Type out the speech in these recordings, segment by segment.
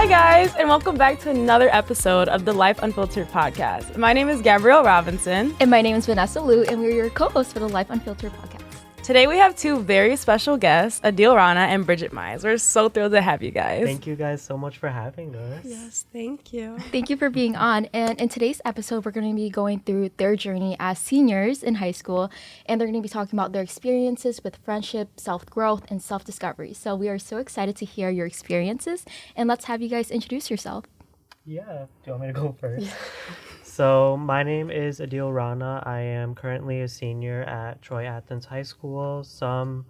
Hi guys, and welcome back to another episode of the Life Unfiltered podcast. My name is Gabrielle Robinson. And my name is Vanessa Liu, and we're your co-hosts for the Life Unfiltered podcast. Today we have two very special guests, Adeel, Rana, and Bridget, Mize. We're so thrilled to have you guys. Thank you guys so much for having us. Yes, thank you. Thank you for being on. And in today's episode, we're going to be going through their journey as seniors in high school, and they're going to be talking about their experiences with friendship, self-growth, and self-discovery. So we are so excited to hear your experiences, and let's have you guys introduce yourself. Yeah. Do you want me to go first? So my name is Adeel Rana. I am currently a senior at Troy Athens High School. Some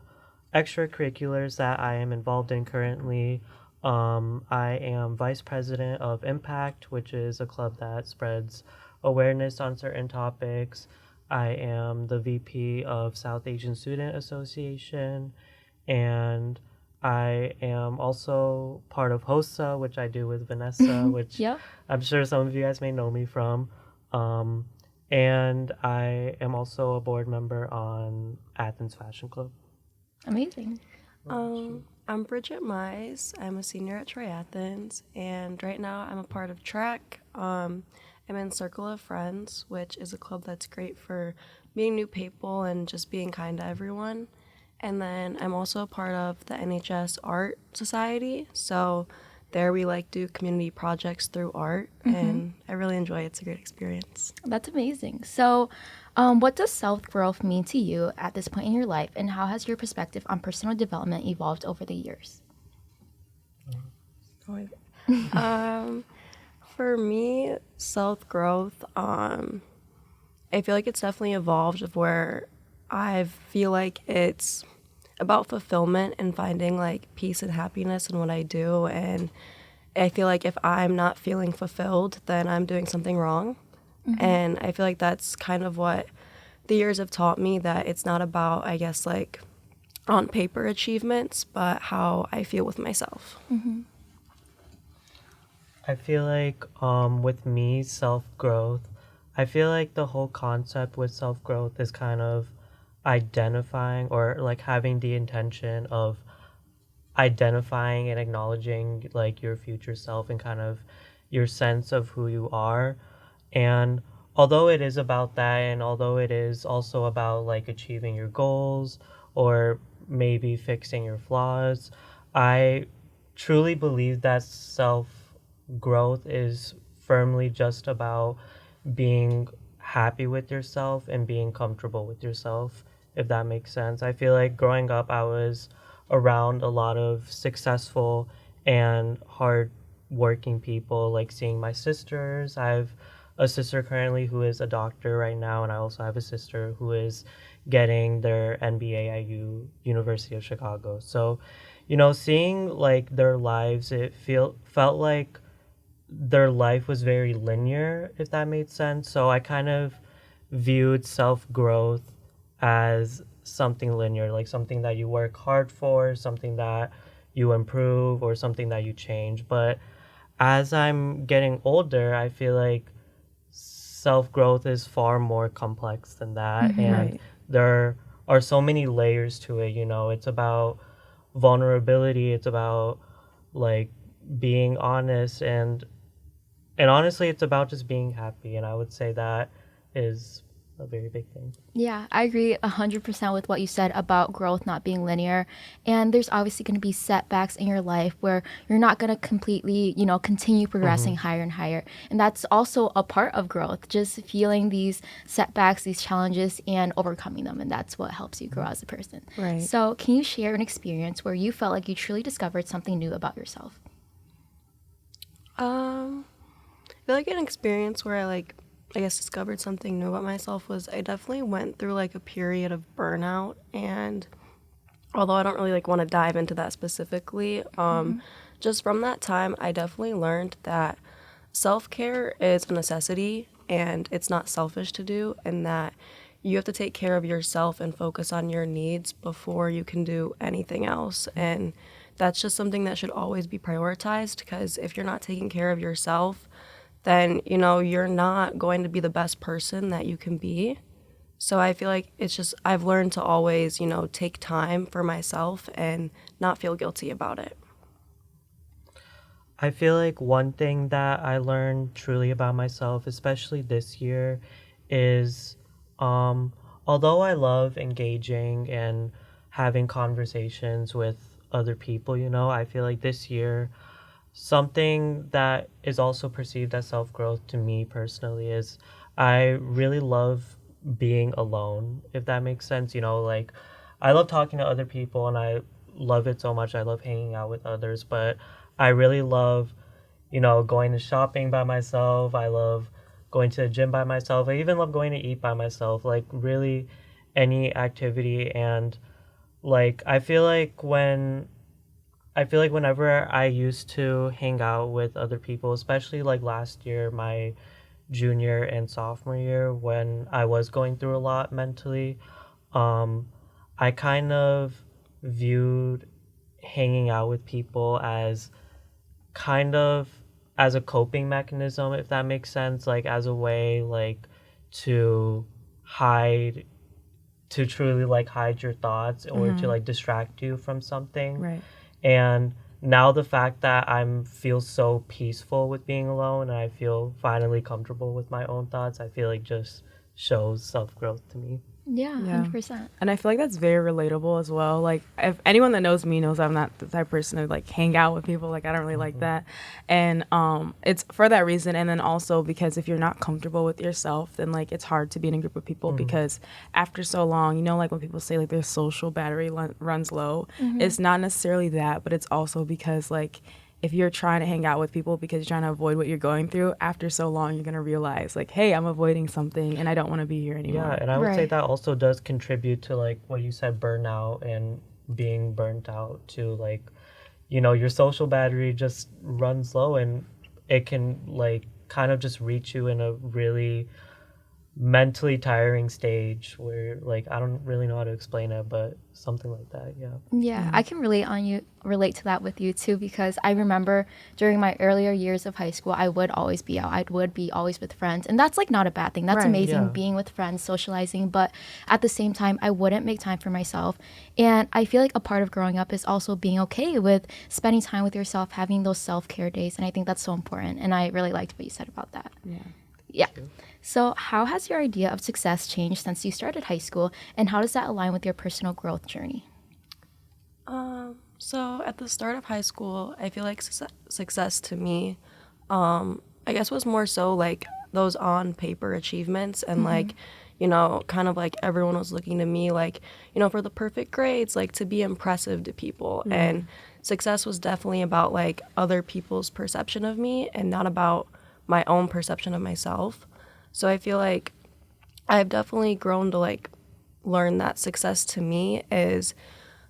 extracurriculars that I am involved in currently. I am vice president of Impact, which is a club that spreads awareness on certain topics. I am the VP of South Asian Student Association, and I am also part of HOSA, which I do with Vanessa, which Yep. I'm sure some of you guys may know me from. And I am also a board member on Athens Fashion Club. Amazing. I'm Bridget Mize. I'm a senior at Troy Athens, and right now I'm a part of track. I'm in Circle of Friends, which is a club that's great for meeting new people and just being kind to everyone. And then I'm also a part of the NHS Art Society, so there we do community projects through art, and I really enjoy it. It's a great experience. That's amazing. So what does self-growth mean to you at this point in your life, and how has your perspective on personal development evolved over the years? For me, self-growth, I feel like it's definitely evolved of where I feel like it's about fulfillment and finding peace and happiness in what I do, and I feel like if I'm not feeling fulfilled, then I'm doing something wrong. And I feel like that's kind of what the years have taught me, that it's not about, I guess, on paper achievements, but how I feel with myself. I feel like with me, self-growth, I feel like the whole concept with self-growth is kind of identifying or having the intention of identifying and acknowledging your future self and kind of your sense of who you are. And although it is about that, and although it is also about achieving your goals or maybe fixing your flaws, I truly believe that self-growth is firmly just about being happy with yourself and being comfortable with yourself, if that makes sense. I feel like growing up, I was around a lot of successful and hard-working people, seeing my sisters. I have a sister currently who is a doctor right now, and I also have a sister who is getting their MBA at University of Chicago. So, seeing their lives, it felt like their life was very linear, if that made sense. So I kind of viewed self-growth as something linear, something that you work hard for, something that you improve, or something that you change. But as I'm getting older, I feel like self-growth is far more complex than that. And there are so many layers to it. It's about vulnerability, it's about being honest, and honestly, it's about just being happy. And I would say that is a very big thing. Yeah, I agree 100% with what you said about growth not being linear. And there's obviously going to be setbacks in your life where you're not going to completely, continue progressing higher and higher. And that's also a part of growth, just feeling these setbacks, these challenges, and overcoming them. And that's what helps you grow as a person. Right. So can you share an experience where you felt like you truly discovered something new about yourself? I feel like an experience where I guess discovered something new about myself was I definitely went through a period of burnout, and although I don't really want to dive into that specifically, just from that time I definitely learned that self-care is a necessity and it's not selfish to do, and that you have to take care of yourself and focus on your needs before you can do anything else. And that's just something that should always be prioritized, because if you're not taking care of yourself, then, you're not going to be the best person that you can be. So I feel like it's just, I've learned to always, take time for myself and not feel guilty about it. I feel like one thing that I learned truly about myself, especially this year, is although I love engaging and having conversations with other people, I feel like this year, something that is also perceived as self growth to me personally is I really love being alone, if that makes sense. Like I love talking to other people and I love it so much. I love hanging out with others, but I really love, going to shopping by myself. I love going to the gym by myself. I even love going to eat by myself, like really any activity. And like, I feel like whenever I used to hang out with other people, especially like last year, my junior and sophomore year, when I was going through a lot mentally, um, I kind of viewed hanging out with people as kind of as a coping mechanism, if that makes sense, like as a way like to hide to truly like hide your thoughts or to like distract you from something. Right. And now the fact that I'm feel so peaceful with being alone and I feel finally comfortable with my own thoughts, I feel like just shows self-growth to me. Yeah, Yeah. 100%. And I feel like that's very relatable as well. Like, if anyone that knows me knows I'm not the type of person to like hang out with people. Like, I don't really like that. And it's for that reason. And then also because if you're not comfortable with yourself, then like it's hard to be in a group of people because after so long, like when people say like their social battery runs low, it's not necessarily that, but it's also because like if you're trying to hang out with people because you're trying to avoid what you're going through, after so long, you're going to realize like, hey, I'm avoiding something and I don't want to be here anymore. Yeah, and I would say Right. that also does contribute to like what you said, burnout and being burnt out to like, your social battery just runs low and it can like kind of just reach you in a really mentally tiring stage where like I don't really know how to explain it, but something like that, yeah. Yeah, I can relate to that with you too, because I remember during my earlier years of high school, I would always be out. I would be always with friends. And that's like not a bad thing. That's Right, amazing yeah. being with friends, socializing. But at the same time, I wouldn't make time for myself. And I feel like a part of growing up is also being okay with spending time with yourself, having those self-care days. And I think that's so important. And I really liked what you said about that. Yeah. Yeah. So, how has your idea of success changed since you started high school, and how does that align with your personal growth journey? So at the start of high school, I feel like success to me, I guess was more so like those on paper achievements and like, kind of like everyone was looking to me like, for the perfect grades, like to be impressive to people. And success was definitely about like other people's perception of me and not about my own perception of myself. So I feel like I've definitely grown to like learn that success to me is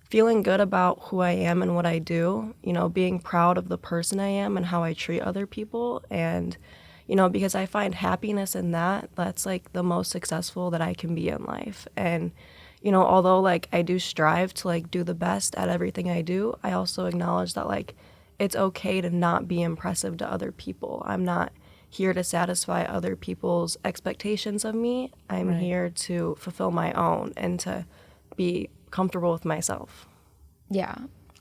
feeling good about who I am and what I do, being proud of the person I am and how I treat other people. And, because I find happiness in that, that's like the most successful that I can be in life. And, although like I do strive to like do the best at everything I do, I also acknowledge that like it's okay to not be impressive to other people. I'm not here to satisfy other people's expectations of me. I'm Right. here to fulfill my own and to be comfortable with myself. Yeah,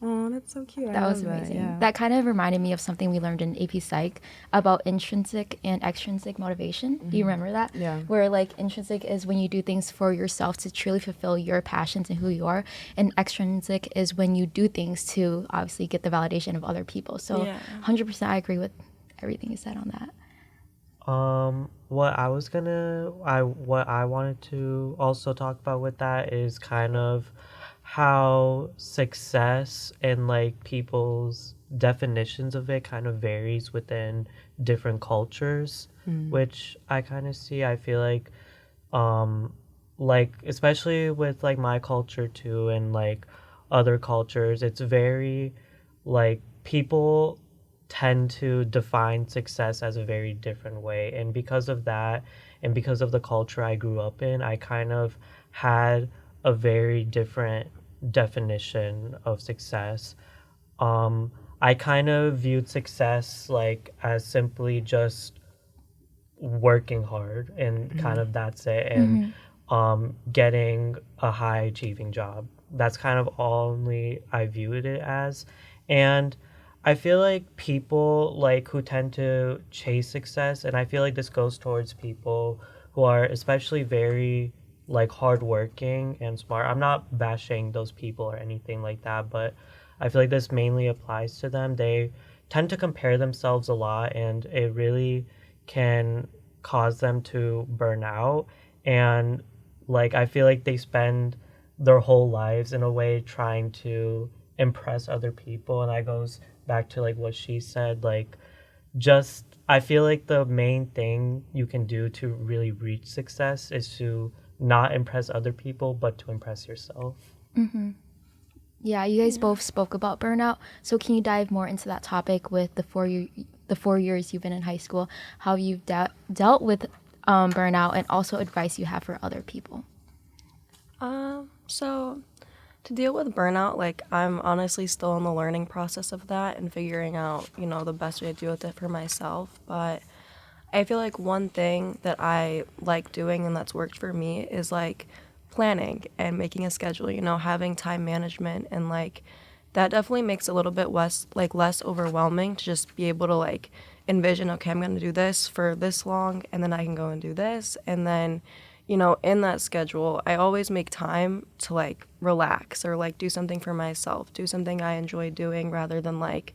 Oh, that's so cute. I that love was amazing. yeah. That kind of reminded me of something we learned in AP Psych about intrinsic and extrinsic motivation. Do you remember that? Yeah. Where like intrinsic is when you do things for yourself to truly fulfill your passions and who you are, and extrinsic is when you do things to obviously get the validation of other people. So Yeah. 100% I agree with everything you said on that. What I wanted to also talk about with that is kind of how success and like people's definitions of it kind of varies within different cultures, which I kind of see. I feel like especially with like my culture too and like other cultures, it's very like people tend to define success as a very different way. And because of that, and because of the culture I grew up in, I kind of had a very different definition of success. I kind of viewed success like as simply just working hard and kind of that's it. And getting a high achieving job. That's kind of only I viewed it as. And I feel like people like who tend to chase success, and I feel like this goes towards people who are especially very like hardworking and smart. I'm not bashing those people or anything like that, but I feel like this mainly applies to them. They tend to compare themselves a lot, and it really can cause them to burn out. And like I feel like they spend their whole lives in a way trying to impress other people, and that goes back to like what she said, like just I feel like the main thing you can do to really reach success is to not impress other people but to impress yourself. Yeah, you guys both spoke about burnout. So can you dive more into that topic with the 4 years you've been in high school, how you've dealt with burnout, and also advice you have for other people? So to deal with burnout, like I'm honestly still in the learning process of that and figuring out, the best way to deal with it for myself. But I feel like one thing that I like doing and that's worked for me is like planning and making a schedule, having time management, and like that definitely makes it a little bit less overwhelming to just be able to like envision, okay, I'm going to do this for this long and then I can go and do this. And then, in that schedule, I always make time to like relax or like do something for myself, do something I enjoy doing rather than like,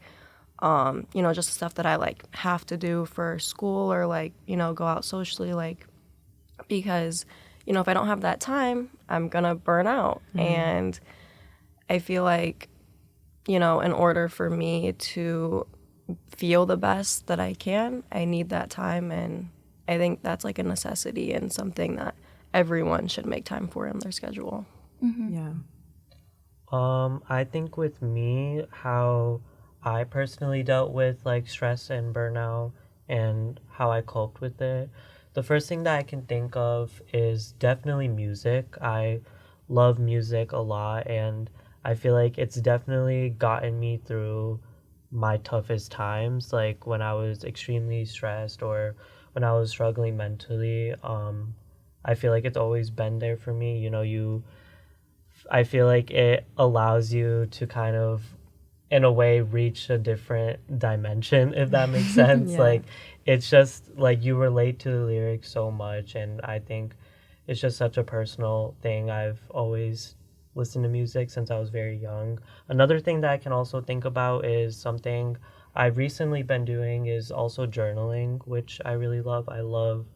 just stuff that I like have to do for school or like, go out socially, like, because, if I don't have that time, I'm going to burn out. And I feel like, in order for me to feel the best that I can, I need that time. And I think that's like a necessity and something that everyone should make time for in their schedule. Yeah. I think with me, how I personally dealt with like stress and burnout and how I coped with it. The first thing that I can think of is definitely music. I love music a lot, and I feel like it's definitely gotten me through my toughest times, like when I was extremely stressed or when I was struggling mentally. I feel like it's always been there for me. I feel like it allows you to kind of, in a way, reach a different dimension, if that makes sense. Yeah. Like, it's just like you relate to the lyrics so much, and I think it's just such a personal thing. I've always listened to music since I was very young. Another thing that I can also think about is something I've recently been doing is also journaling, which I really love. I love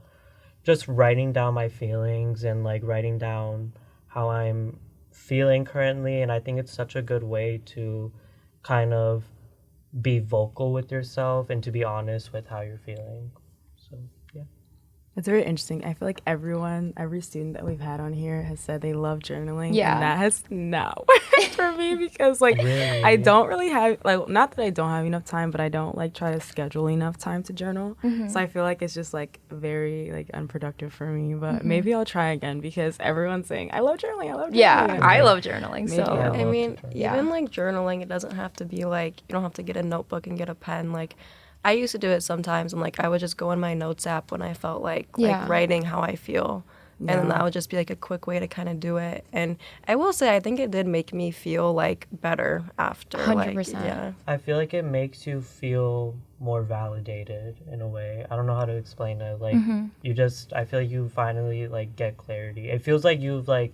just writing down my feelings and like writing down how I'm feeling currently, and I think it's such a good way to kind of be vocal with yourself and to be honest with how you're feeling. So yeah. It's very interesting. I feel like every student that we've had on here has said they love journaling. Yeah. And that has not worked for me because, like, Really? I don't really have, like, not that I don't have enough time, but I don't, like, try to schedule enough time to journal. So I feel like it's just, like, very, like, unproductive for me. But maybe I'll try again because everyone's saying, I love journaling. I love journaling. Yeah, I love journaling. Maybe So I'll- I mean, Yeah. even like journaling, it doesn't have to be like, you don't have to get a notebook and get a pen. Like, I used to do it sometimes, and like I would just go in my notes app when I felt like Yeah. writing how I feel, and then that would just be like a quick way to kind of do it. And I will say, I think it did make me feel like better after. 100%. Like, yeah. I feel like it makes you feel more validated in a way. I don't know how to explain it. Like I feel like you finally like get clarity. It feels like you've like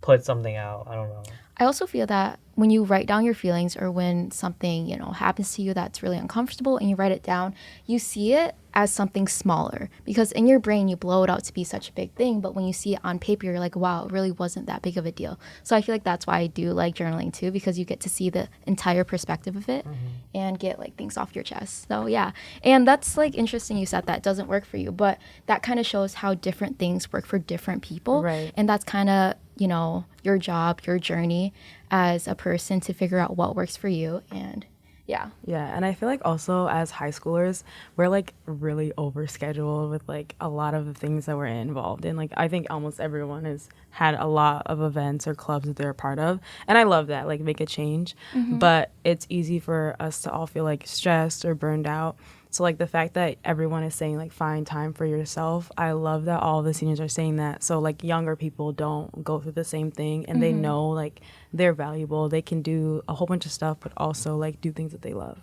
put something out. I don't know. I also feel that when you write down your feelings or when something, happens to you that's really uncomfortable and you write it down, you see it as something smaller because in your brain you blow it out to be such a big thing, but when you see it on paper you're like, wow, it really wasn't that big of a deal. So I feel like that's why I do like journaling too, because you get to see the entire perspective of it and get like things off your chest. So yeah, and that's like interesting you said that doesn't work for you, but that kind of shows how different things work for different people. Right. And that's kind of your job, your journey as a person to figure out what works for you. And yeah. Yeah, and I feel like also as high schoolers, we're like really overscheduled with like a lot of the things that we're involved in. Like I think almost everyone has had a lot of events or clubs that they're a part of. And I love that, like make a change. But it's easy for us to all feel like stressed or burned out. So like the fact that everyone is saying like find time for yourself, I love that all the seniors are saying that. So like younger people don't go through the same thing and they know like they're valuable. They can do a whole bunch of stuff, but also like do things that they love.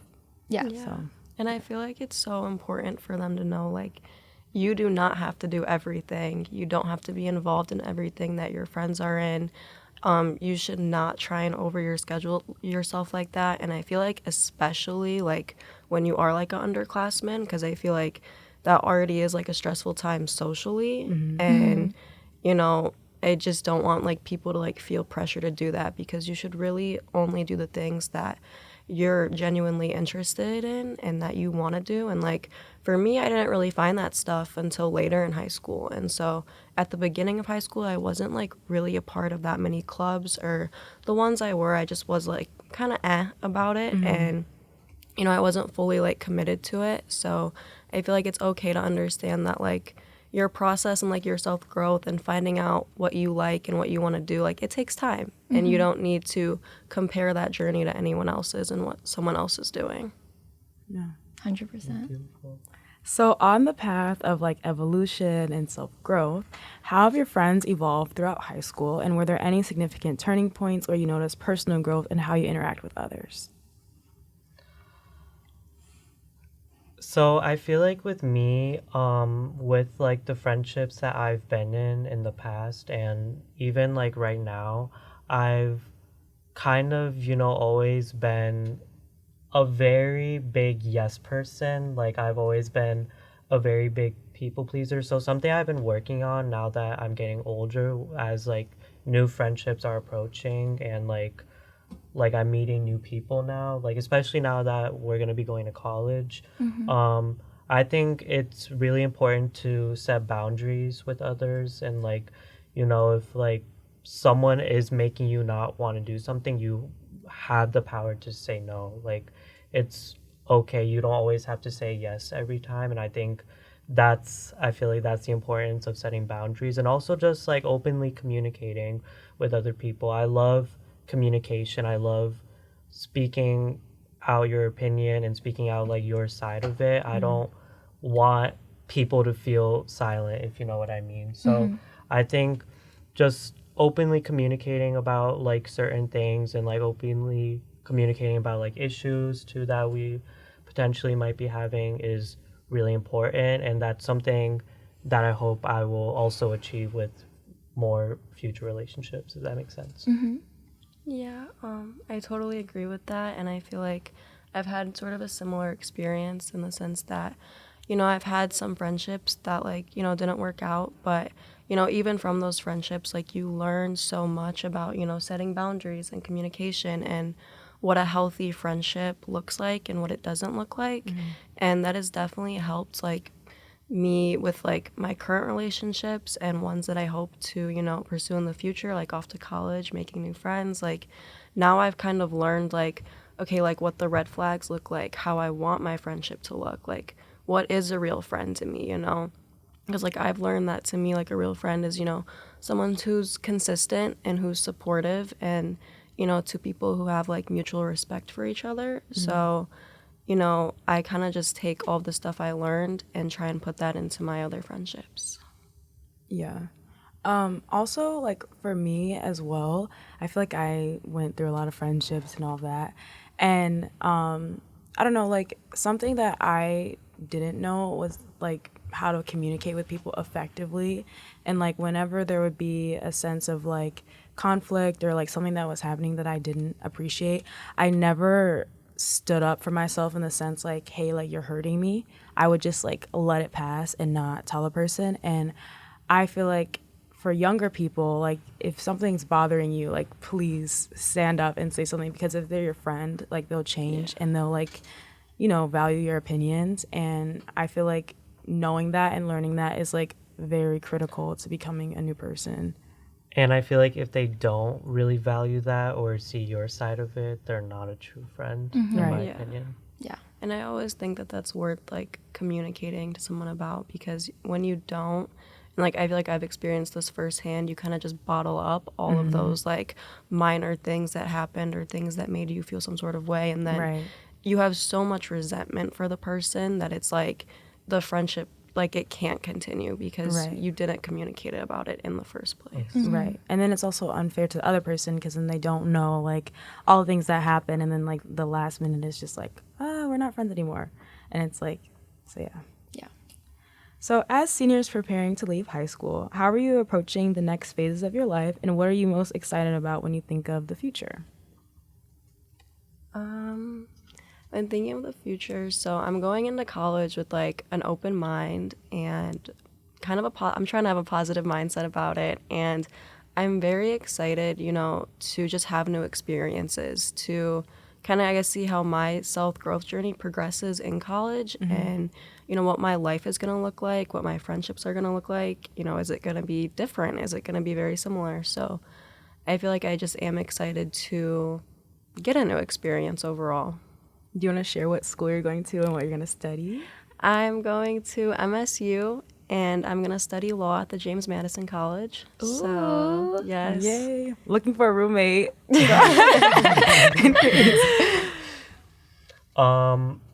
Yeah. So And I feel like it's so important for them to know, like, you do not have to do everything. You don't have to be involved in everything that your friends are in. You should not try and over your schedule yourself like that. And I feel like especially like when you are like an underclassman, because I feel like that already is like a stressful time socially. And, you know, I just don't want like people to like feel pressure to do that, because you should really only do the things that you're genuinely interested in and that you want to do. And like for me, I didn't really find that stuff until later in high school. And so at the beginning of high school, I wasn't like really a part of that many clubs, or the ones I were, I just was like kind of about it. And, you know, I wasn't fully like committed to it. So I feel like it's okay to understand that like your process and like your self growth and finding out what you like and what you want to do, like it takes time. And you don't need to compare that journey to anyone else's and what someone else is doing. yeah. 100%. Beautiful. So on the path of like evolution and self-growth, how have your friends evolved throughout high school, and were there any significant turning points where you noticed personal growth in how you interact with others? So I feel like with me, with like the friendships that I've been in the past, and even like right now, I've kind of, you know, always been a very big yes person. Like I've always been a very big people pleaser. So something I've been working on now that I'm getting older, as like new friendships are approaching, and like I'm meeting new people now, like especially now that we're going to be going to college. I think it's really important to set boundaries with others, and like, you know, if like someone is making you not want to do something, you have the power to say no. Like it's okay, you don't always have to say yes every time. And I feel like that's the importance of setting boundaries, and also just like openly communicating with other people. I love communication. I love speaking out your opinion and speaking out like your side of it. I don't want people to feel silent, if you know what I mean. So I think just openly communicating about like certain things, and like openly communicating about like issues too that we potentially might be having is really important. And that's something that I hope I will also achieve with more future relationships, if that makes sense. Yeah, I totally agree with that. And I feel like I've had sort of a similar experience in the sense that, you know, I've had some friendships that like, you know, didn't work out, but, you know, even from those friendships, like you learn so much about, you know, setting boundaries and communication and what a healthy friendship looks like and what it doesn't look like. And that has definitely helped like me with like my current relationships and ones that I hope to, you know, pursue in the future, like off to college, making new friends. Like now I've kind of learned like, okay, like what the red flags look like, how I want my friendship to look, like what is a real friend to me, you know? Because like I've learned that to me, like a real friend is, you know, someone who's consistent and who's supportive, and, you know, two people who have like mutual respect for each other. So, you know, I kind of just take all the stuff I learned and try and put that into my other friendships. Yeah. Also, like for me as well, I feel like I went through a lot of friendships and all that. And I don't know, like something that I didn't know was like how to communicate with people effectively. And like whenever there would be a sense of like conflict or like something that was happening that I didn't appreciate, I never stood up for myself in the sense like, hey, like you're hurting me. I would just like let it pass and not tell a person. And I feel like for younger people, like if something's bothering you, like please stand up and say something, because if they're your friend, like they'll change and they'll like, you know, value your opinions. And I feel like knowing that and learning that is like very critical to becoming a new person. And I feel like if they don't really value that or see your side of it, they're not a true friend, in my Yeah. opinion. Yeah. And I always think that that's worth like communicating to someone about, because when you don't, and like I feel like I've experienced this firsthand, you kind of just bottle up all of those like minor things that happened or things that made you feel some sort of way, and then Right. you have so much resentment for the person that it's like the friendship like it can't continue because Right. you didn't communicate about it in the first place. Right. And then it's also unfair to the other person because then they don't know like all the things that happen. And then like the last minute is just like, oh, we're not friends anymore. And it's like, so yeah. Yeah. So as seniors preparing to leave high school, how are you approaching the next phases of your life? And what are you most excited about when you think of the future? I'm thinking of the future, so I'm going into college with like an open mind and kind of I'm trying to have a positive mindset about it, and I'm very excited, you know, to just have new experiences, to kind of I guess see how my self-growth journey progresses in college, and you know what my life is going to look like, what my friendships are going to look like, you know, is it going to be different, is it going to be very similar? So I feel like I just am excited to get a new experience overall. Do you want to share what school you're going to and what you're going to study? I'm going to MSU and I'm going to study law at the James Madison College. So, Ooh. yes. Yay. Looking for a roommate.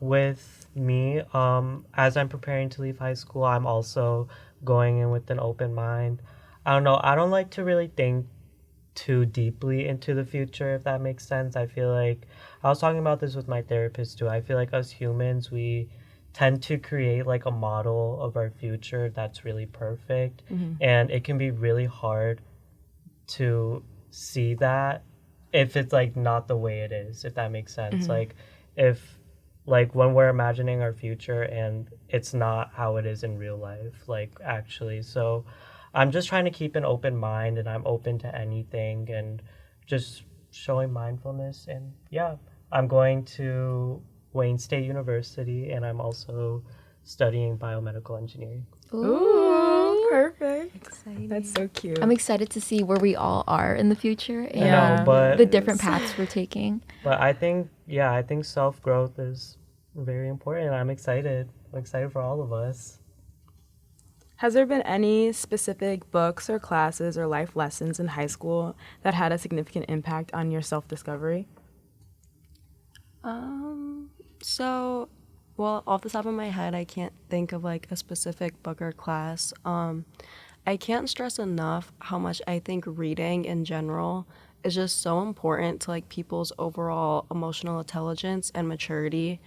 With me, as I'm preparing to leave high school, I'm also going in with an open mind. I don't know. I don't like to really think too deeply into the future, if that makes sense. I feel like I was talking about this with my therapist too. I feel like us humans, we tend to create like a model of our future that's really perfect, and it can be really hard to see that if it's like not the way it is, if that makes sense. Like if like when we're imagining our future and it's not how it is in real life, like actually. So I'm just trying to keep an open mind, and I'm open to anything and just showing mindfulness. And yeah, I'm going to Wayne State University, and I'm also studying biomedical engineering. Ooh, perfect. Exciting. That's so cute. I'm excited to see where we all are in the future and Yeah. I know, but the different paths we're taking. I think self-growth is very important. I'm excited. I'm excited for all of us. Has there been any specific books or classes or life lessons in high school that had a significant impact on your self-discovery? So, well, off the top of my head, I can't think of like a specific book or class. I can't stress enough how much I think reading in general is just so important to like people's overall emotional intelligence and maturity.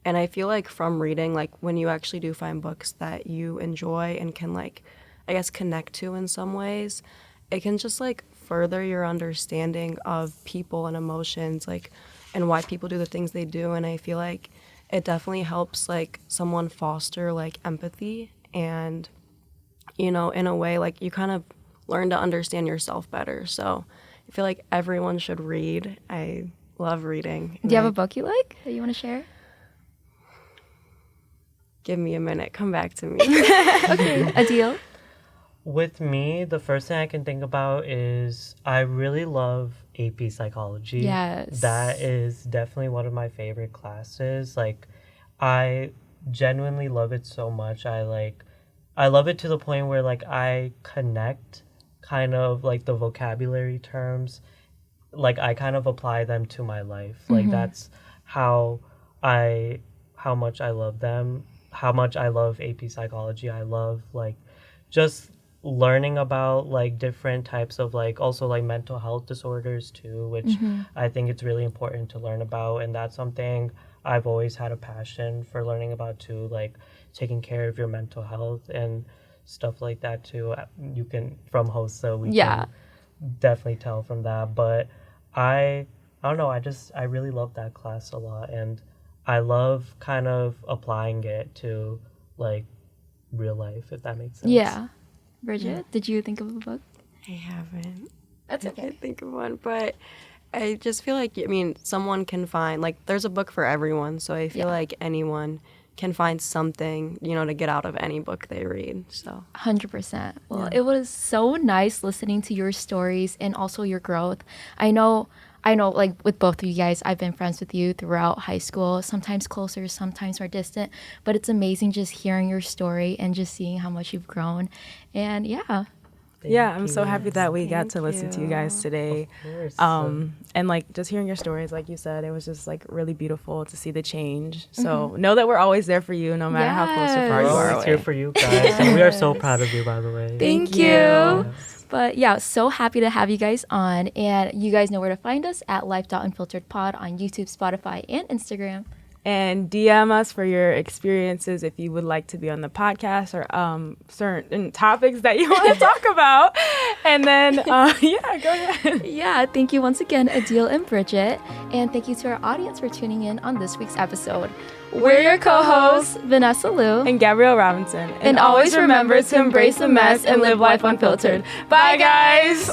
And I feel like from reading, like when you actually do find books that you enjoy and can like, I guess, connect to in some ways, it can just like further your understanding of people and emotions, like, and why people do the things they do. And I feel like it definitely helps like someone foster like empathy, and, you know, in a way, like you kind of learn to understand yourself better. So I feel like everyone should read. I love reading. Do you have a book you like that you want to share? Give me a minute. Come back to me. Okay, Adeel. With me, the first thing I can think about is I really love AP psychology. Yes. That is definitely one of my favorite classes. Like, I genuinely love it so much. I love it to the point where like I connect kind of like the vocabulary terms, like I kind of apply them to my life. Like that's how much I love them, how much I love AP psychology. I love like just learning about like different types of like also like mental health disorders too, which I think it's really important to learn about, and that's something I've always had a passion for learning about too, like taking care of your mental health and stuff like that too. You can from HOSA we can definitely tell from that, but I don't know, I really love that class a lot, and I love kind of applying it to like real life, if that makes sense. Yeah. Bridget, did you think of a book? I haven't. That's I can't think of one, but I just feel like, I mean, someone can find, like, there's a book for everyone, so I feel like anyone can find something, you know, to get out of any book they read, so. 100%. Well, it was so nice listening to your stories and also your growth. I know, like with both of you guys, I've been friends with you throughout high school, sometimes closer, sometimes more distant, but it's amazing just hearing your story and just seeing how much you've grown. And yeah. Yeah, I'm so happy that we got Thank to listen to you guys today. Of course. And like just hearing your stories, like you said, it was just like really beautiful to see the change. So know that we're always there for you, no matter how close or far We're you are always here away. for you guys, and we are so proud of you, by the way. Thank you. Yes. But yeah, so happy to have you guys on. And you guys know where to find us at life.unfilteredpod on YouTube, Spotify, and Instagram. And DM us for your experiences if you would like to be on the podcast or certain topics that you want to talk about. And then, yeah, go ahead. Yeah, thank you once again, Adeel and Bridget. And thank you to our audience for tuning in on this week's episode. We're your co-hosts, Vanessa Liu And Gabrielle Robinson. And always remember to embrace the mess and live life unfiltered. Bye, guys.